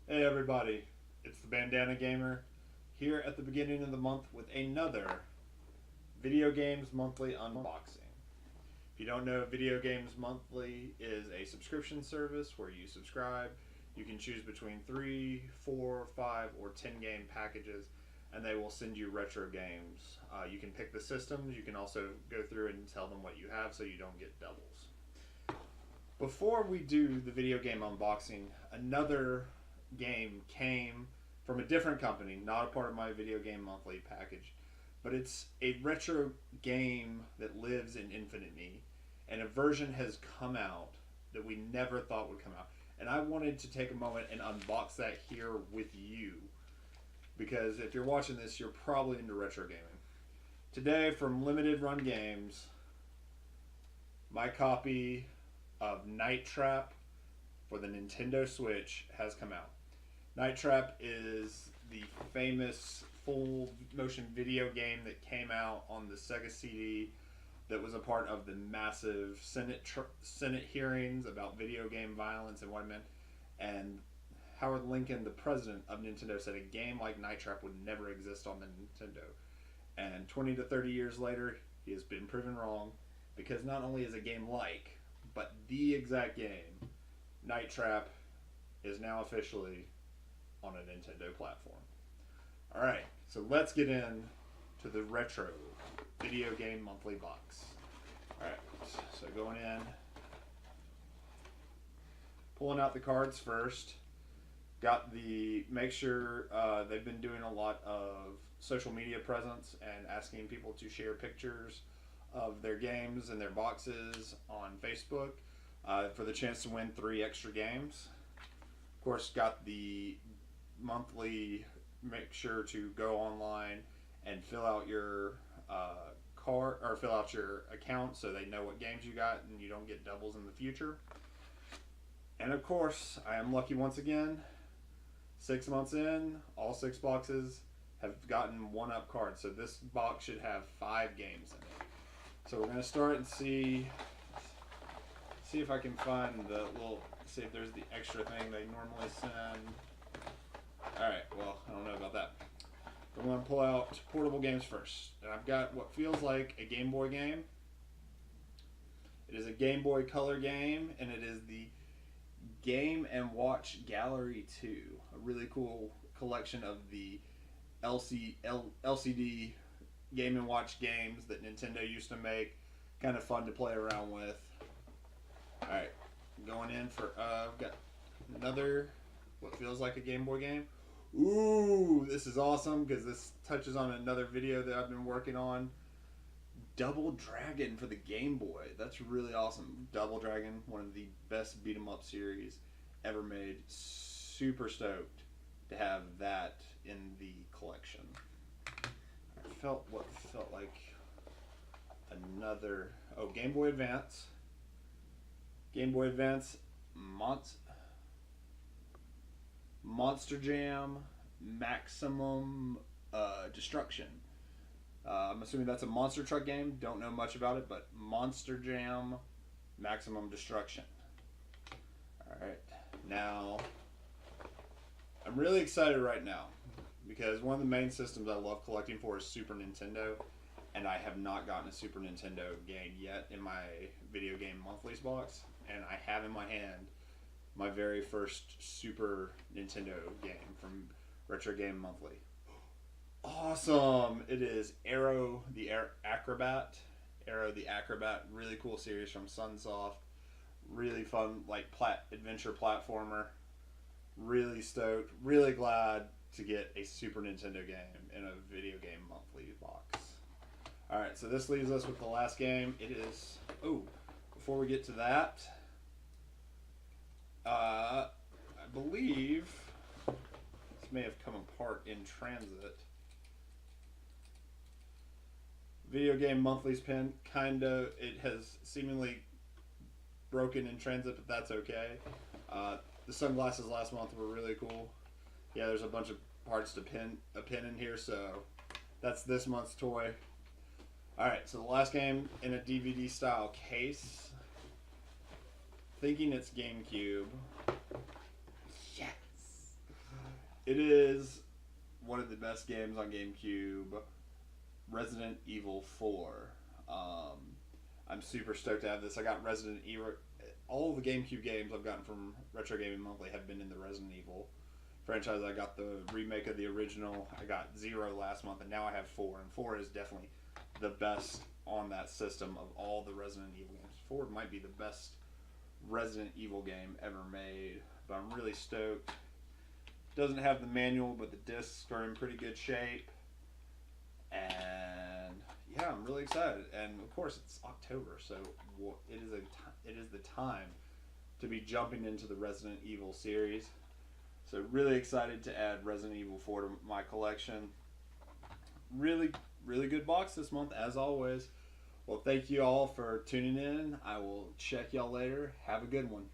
Hey everybody, it's the Bandana Gamer here at the beginning of the month with another Video Games Monthly unboxing. If you don't know, Video Games Monthly is a subscription service where you subscribe. You can choose between 3, 4, 5, or 10 game packages, and they will send you retro games. You can pick the systems. You can also go through and tell them what you have so you don't get doubles. Before we do the video game unboxing, another game came from a different company, not a part of my Video Game Monthly package, but it's a retro game that lives in Infinity, and a version has come out that we never thought would come out. And I wanted to take a moment and unbox that here with you, because if you're watching this, you're probably into retro gaming. Today, from Limited Run Games, my copy of Night Trap for the Nintendo Switch has come out. Night Trap is the famous full motion video game that came out on the Sega CD that was a part of the massive Senate hearings about video game violence and what it meant. And Howard Lincoln, the president of Nintendo, said a game like Night Trap would never exist on the Nintendo. And 20 to 30 years later, he has been proven wrong, because not only is a game like, but the exact game, Night Trap, is now officially on a Nintendo platform. Alright, so let's get in to the retro Video Game Monthly box. Alright, so going in, pulling out the cards first. Got the, make sure they've been doing a lot of social media presence and asking people to share pictures of their games and their boxes on Facebook for the chance to win 3 extra games. Of course, got the monthly, make sure to go online and fill out your card, or fill out your account so they know what games you got and you don't get doubles in the future. And of course, I am lucky once again. 6 months in, all 6 boxes have gotten 1-up cards. So this box should have 5 games in it. So we're going to start and see if I can find the little, see if there's the extra thing they normally send. Alright, well, I don't know about that. I'm going to pull out portable games first. And I've got what feels like a Game Boy game. It is a Game Boy Color game, and it is the Game & Watch Gallery 2. A really cool collection of the LCD Game & Watch games that Nintendo used to make. Kind of fun to play around with. Alright, going in for, I've got another, what feels like a Game Boy game. Ooh, this is awesome because this touches on another video that I've been working on. Double Dragon for the Game Boy. That's really awesome. Double Dragon, one of the best beat 'em up series ever made. Super stoked to have that in the collection. I felt what felt like another, oh, Game Boy Advance. Game Boy Advance Monster Jam Maximum Destruction. I'm assuming that's a monster truck game. Don't know much about it, but Monster Jam Maximum Destruction. Alright, now I'm really excited right now because one of the main systems I love collecting for is Super Nintendo, and I have not gotten a Super Nintendo game yet in my Video Game Monthlies box, and I have in my hand my very first Super Nintendo game from Retro Game Monthly. Awesome! It is Arrow the Acrobat. Arrow the Acrobat, really cool series from Sunsoft. Really fun, like adventure platformer. Really stoked. Really glad to get a Super Nintendo game in a Video Game Monthly box. Alright, so this leaves us with the last game. It is, oh, before we get to that, I believe this may have come apart in transit. Video Game Monthly's pen, it has seemingly broken in transit, but that's okay. The sunglasses last month were really cool. Yeah, there's a bunch of parts to pin in here, so that's this month's toy. Alright, so the last game in a DVD style case. Thinking it's GameCube. Yes! It is one of the best games on GameCube, Resident Evil 4. I'm super stoked to have this. I got Resident Evil. All the GameCube games I've gotten from Retro Gaming Monthly have been in the Resident Evil franchise. I got the remake of the original. I got 0 last month, and now I have 4. And 4 is definitely the best on that system of all the Resident Evil games. 4 might be the best Resident Evil game ever made. But I'm really stoked. Doesn't have the manual, but the discs are in pretty good shape. And yeah, I'm really excited. And of course, it's October, so it is the time to be jumping into the Resident Evil series. So really excited to add Resident Evil 4 to my collection. Really, really good box this month, as always. Well, thank you all for tuning in. I will check y'all later. Have a good one.